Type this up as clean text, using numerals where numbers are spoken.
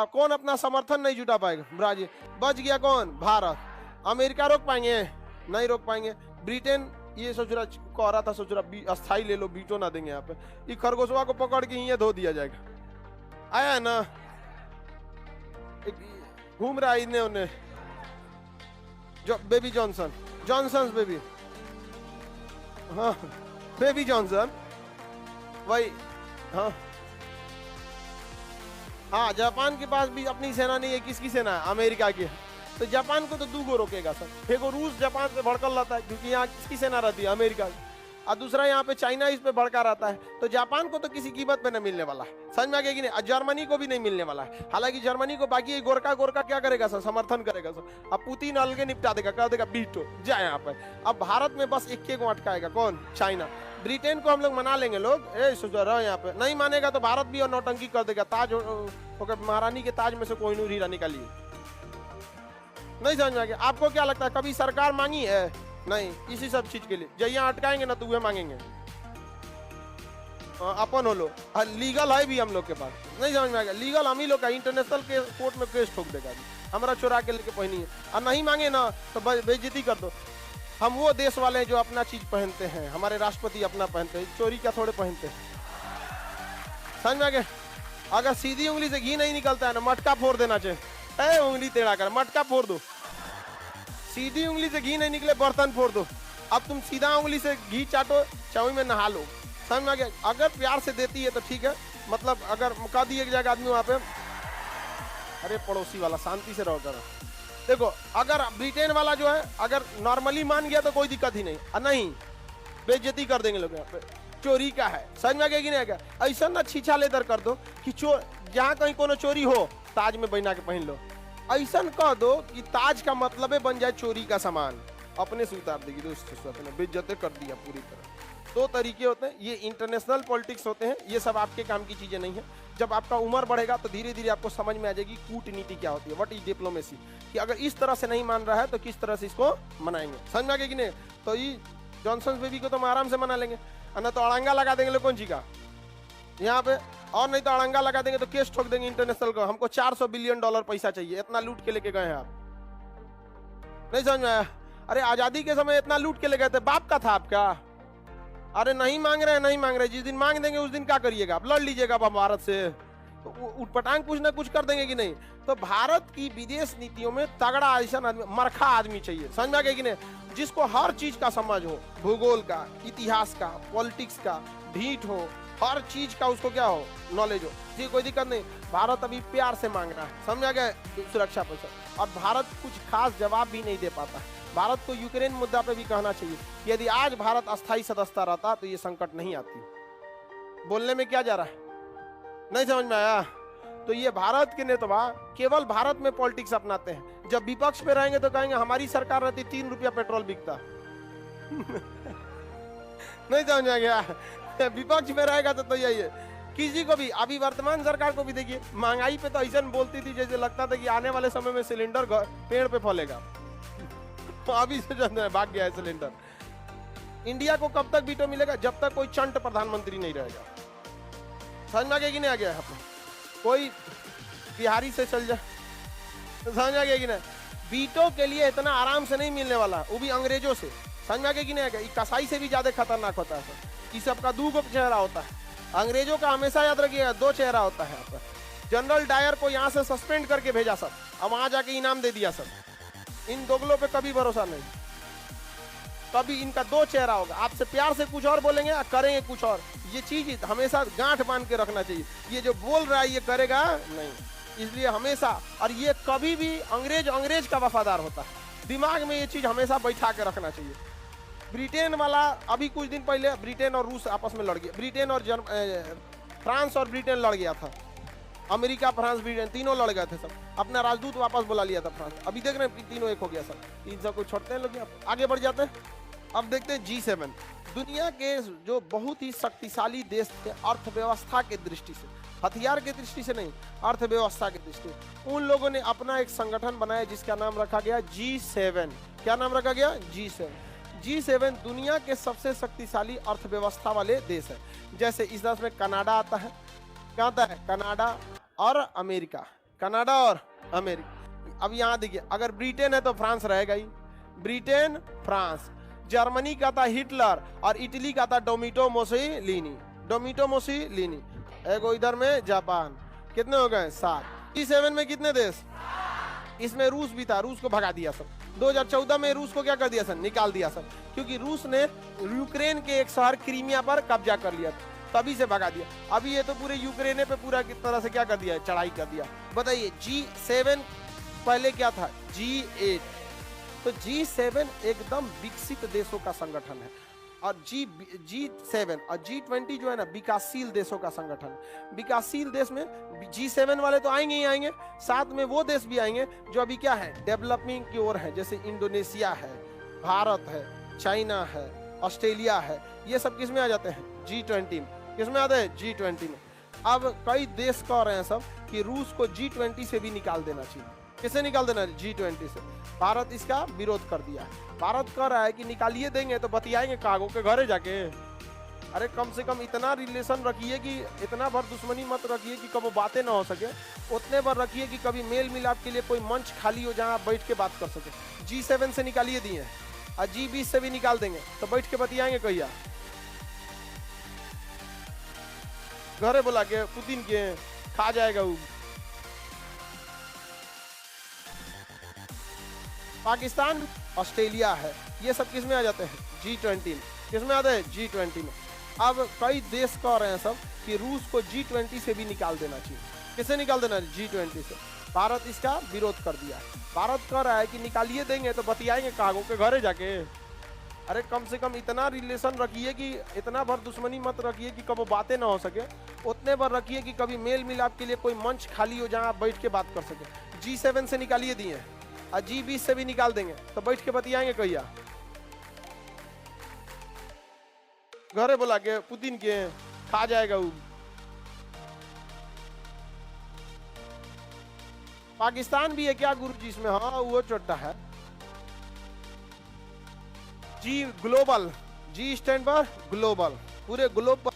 कौन अपना समर्थन नहीं जुटा पाएगा? ब्राजील। बच गया कौन? भारत। अमेरिका रोक पाएंगे? नहीं रोक पाएंगे। ब्रिटेन ये सोच रहा, कह रहा था, सोच रहा अस्थाई ले लो, बीटो ना देंगे यहाँ पे। ये खरगोशवा को पकड़ के ये धो दिया जाएगा। आया है ना, घूम रहा है इन्हें उन्हें, जो बेबी जॉनसन, जॉनसन बेबी, हाँ बेबी जॉनसन वही। हाँ हाँ, जापान के पास भी अपनी सेना नहीं है। किसकी सेना है? अमेरिका की। तो जापान को तो दूगो रोकेगा सर। देखो रूस जापान से भड़कल रहता है क्योंकि यहाँ किसकी सेना रहती है? अमेरिका की। और दूसरा यहाँ पे चाइना इस पे भड़का रहता है। तो जापान को तो किसी कीमत पे नहीं मिलने वाला है, समझ में आ गया कि नहीं? जर्मनी को भी नहीं मिलने वाला है। हालांकि जर्मनी को बाकी गोरका गोरका क्या करेगा सर? समर्थन करेगा सर। अब पुतिन अलगे निपटा देगा, कर देगा बीटो, जाए यहाँ पे। अब भारत में बस एक को अटकाएगा, कौन? चाइना। ब्रिटेन को हम लोग मना लेंगे, लोग सोच रहे यहाँ पे नहीं मानेगा तो भारत भी और नौटंकी कर देगा। ताज महारानी के ताज में से कोहिनूर हीरा निकालिए। नहीं समझ में आ गया? आपको क्या लगता है कभी सरकार मांगी है? नहीं, इसी सब चीज के लिए जहाँ अटकाएंगे ना तो वह मांगेंगे। अपन हो लो, लीगल है भी हम लोग के पास। नहीं समझ में आ गया? लीगल हम ही लोग का, इंटरनेशनल के कोर्ट में केस ठोक देगा। हमारा चुरा के लेके पहनी है और नहीं मांगे ना तो बेइज्जती कर दो। हम वो देश वाले हैं जो अपना चीज पहनते हैं, हमारे राष्ट्रपति अपना पहनते हैं, चोरी क्या थोड़े पहनते हैं। समझ में आ गया? अगर सीधी उंगली से घी नहीं निकलता है ना, मटका फोड़ देना चाहिए। उंगली टेढ़ा कर, मटका फोड़ दो। सीधी उंगली से घी नहीं निकले, बर्तन फोड़ दो। अब तुम सीधा उंगली से घी चाटो, चावी में नहा लो। समझ में आ गया? अगर प्यार से देती है तो ठीक है, मतलब अगर कह दिए एक जगह आदमी वहां पे, अरे पड़ोसी वाला शांति से रहो करो। देखो अगर ब्रिटेन वाला जो है अगर नॉर्मली मान गया तो कोई दिक्कत ही नहीं, नहीं बेइज्जती कर देंगे लोग। यहाँ पे चोरी का है, समझ में आ गया कि नहीं? ऐसा ना छीछा लेदर कर दो कि जहाँ कहीं कोनो चोरी हो ताज में बना के पहन लो। ऐसा कह दो कि ताज का मतलब बन जाए चोरी का सामान, अपने से उतार देगी दोस्तों, बेइज्जत कर दिया पूरी तरह। दो तरीके होते हैं, ये इंटरनेशनल पॉलिटिक्स होते हैं, ये सब आपके काम की चीजें नहीं है। जब आपका उम्र बढ़ेगा तो धीरे धीरे आपको समझ में आ जाएगी कूटनीति क्या होती है, व्हाट इज डिप्लोमेसी, कि अगर इस तरह से नहीं मान रहा है तो किस तरह से इसको मनाएंगे। समझ में आ गया कि नहीं? तो ये जॉनसन बेबी को तो हम आराम से मना लेंगे, ना तो अड़ंगा लगा देंगे लोग कौन जी का यहाँ पे, और नहीं तो अड़ंगा लगा देंगे तो केस ठोक देंगे इंटरनेशनल को। हमको $400 बिलियन पैसा चाहिए, इतना लूट के लेके गए हैं आप। नहीं समझ में आया? अरे आजादी के समय इतना लूट के ले गए थे, बाप का था आपका? अरे नहीं मांग रहे, नहीं मांग रहे, जिस दिन मांग देंगे उस दिन क्या करिएगा? आप लड़ लीजिएगा भारत से, तो उठपटांग कुछ ना कुछ कर देंगे कि नहीं? तो भारत की विदेश नीतियों में तगड़ा ऐसा आदमी, मरखा आदमी चाहिए, समझ में आ गया कि नहीं? जिसको हर चीज का समझ हो, भूगोल का, इतिहास का, पॉलिटिक्स का, ढीठ हो, हर चीज का उसको क्या हो, नॉलेज हो। जी कोई दिक्कत नहीं। भारत अभी प्यार से मांग रहा है, समझ आ गया? सुरक्षा पैसा। और भारत कुछ खास जवाब भी नहीं दे पाता। भारत को यूक्रेन मुद्दा पे भी कहना चाहिए, यदि आज भारत अस्थायी सदस्यता रहता तो ये संकट नहीं आती। बोलने में क्या जा रहा है? नहीं समझ में आया? तो ये भारत के नेता केवल भारत में पॉलिटिक्स अपनाते हैं। जब विपक्ष पे रहेंगे तो कहेंगे हमारी सरकार रहती 3 रुपया पेट्रोल बिकता। नहीं समझ में आ गया? विपक्ष में रहेगा तो यही है। किसी को भी, अभी वर्तमान सरकार को भी देखिए, महंगाई पे तो ऐसा बोलती थी जैसे लगता था कि आने वाले समय में सिलेंडर पेड़ पे फलेगा। तो अभी से भाग गया है सिलेंडर। इंडिया को कब तक वीटो मिलेगा? जब तक कोई चंट प्रधानमंत्री नहीं रहेगा। समझ में आ गया कि नहीं आ गया? कोई बिहारी से चल जाए, समझ आ गया कि नहीं? वीटो के लिए इतना आराम से नहीं मिलने वाला, वो भी अंग्रेजों से। समझ में आ गया कि नहीं आ गया? कसाई से भी ज्यादा खतरनाक होता है सर। इस सबका 2 चेहरा होता है। अंग्रेजों का हमेशा याद रखिएगा 2 चेहरा होता है। यहाँ पर जनरल डायर को यहाँ से सस्पेंड करके भेजा सर, अब वहां जाके इनाम दे दिया सर। इन दोगलों पे कभी भरोसा नहीं, कभी इनका 2 चेहरा होगा। आपसे प्यार से कुछ और बोलेंगे, करेंगे कुछ और। ये चीज हमेशा गांठ बांध के रखना चाहिए। ये जो बोल रहा है ये करेगा नहीं, इसलिए हमेशा, और ये कभी भी अंग्रेज का वफादार होता है। दिमाग में ये चीज हमेशा बैठा के रखना चाहिए। ब्रिटेन वाला अभी कुछ दिन पहले ब्रिटेन और रूस आपस में लड़ गया, ब्रिटेन और फ्रांस और ब्रिटेन लड़ गया था। अमेरिका, फ्रांस, ब्रिटेन तीनों लड़ गए थे सब। अपना राजदूत वापस बुला लिया था फ्रांस। अभी देख रहे हैं तीनों एक हो गया सर। इन सबको छोड़ते हैं लोग, आगे बढ़ जाते हैं। अब देखते हैं G7, दुनिया के जो बहुत ही शक्तिशाली देश थे अर्थव्यवस्था के दृष्टि से, हथियार के दृष्टि से नहीं, अर्थव्यवस्था की दृष्टि से। उन लोगों ने अपना एक संगठन बनाया जिसका नाम रखा गया G7। क्या नाम रखा गया? G7 दुनिया के सबसे शक्तिशाली अर्थव्यवस्था वाले देश है। जैसे इस देश में कनाडा आता है, क्या आता है? कनाडा और अमेरिका। कनाडा और अमेरिका। अब यहाँ देखिए, अगर ब्रिटेन है तो फ्रांस रहेगा ही, ब्रिटेन फ्रांस। जर्मनी का था हिटलर और इटली का था डोमिटो मोसिलिनी, डोमिटो मोसिलिनी। एगो इधर में जापान। कितने हो गए? 7। G7 में कितने देश? इसमें रूस भी था, रूस को भगा दिया सब। 2014 में रूस को क्या कर दिया सर? निकाल दिया सब, क्योंकि रूस ने यूक्रेन के एक शहर क्रीमिया पर कब्जा कर लिया, तभी से भगा दिया। अभी ये तो पूरे यूक्रेन पे पूरा किस तरह से क्या कर दिया है? चढ़ाई कर दिया। बताइए G7 पहले क्या था? G8। तो G7 एकदम विकसित देशों का संगठन है, और G7 और G20 जो है ना, विकासशील देशों का संगठन। विकासशील देश में G7 वाले तो आएंगे ही आएंगे, साथ में वो देश भी आएंगे जो अभी क्या है? डेवलपिंग की ओर है, जैसे इंडोनेशिया है, भारत है, चाइना है, ऑस्ट्रेलिया है। ये सब किस में आ जाते हैं? G20 में। किस में आते हैं? G20 में। अब कई देश कह रहे हैं सब कि रूस को G20 से भी निकाल देना चाहिए। किसे निकाल देना? G20 से। भारत इसका विरोध कर दिया है। भारत कह रहा है कि निकालिए देंगे तो बतियाएंगे कागो के घरे जाके। अरे कम से कम इतना रिलेशन रखिए कि इतना भर दुश्मनी मत रखिए कि कभी बातें ना हो सके, उतने भर रखिए कि कभी मेल मिलाप के लिए कोई मंच खाली हो जहां आप बैठ के बात कर सके। G7 से निकालिए दिए और G20 से भी निकाल देंगे तो बैठ के बतियाएंगे कहिया? घरे बुला के पुतिन के खा जाएगा वो। पाकिस्तान, ऑस्ट्रेलिया है, ये सब किस में आ जाते हैं? G20 में। किस में आते हैं? G20 में। अब कई देश कह रहे हैं सब कि रूस को G20 से भी निकाल देना चाहिए। किसे निकाल देना? G20 से। भारत इसका विरोध कर दिया। भारत कह रहा है कि निकालिए देंगे तो बतियाएंगे कागो के घरे जाके। अरे कम से कम इतना रिलेशन रखिए कि इतना भर दुश्मनी मत रखिए कि कभी बातें ना हो सके, उतने भर रखिए कि कभी मेल मिलाप के लिए कोई मंच खाली हो जहां आप बैठ के बात कर सके। G7 से निकालिए दिए और G20 से भी निकाल देंगे तो बैठ के बतियाएंगे कहिया? घरे बुला के पुतिन के खा जाएगा वो। पाकिस्तान भी है क्या गुरुजी इसमें? हाँ वो छोटा है। G ग्लोबल, G स्टैंड पर ग्लोबल, पूरे ग्लोब पर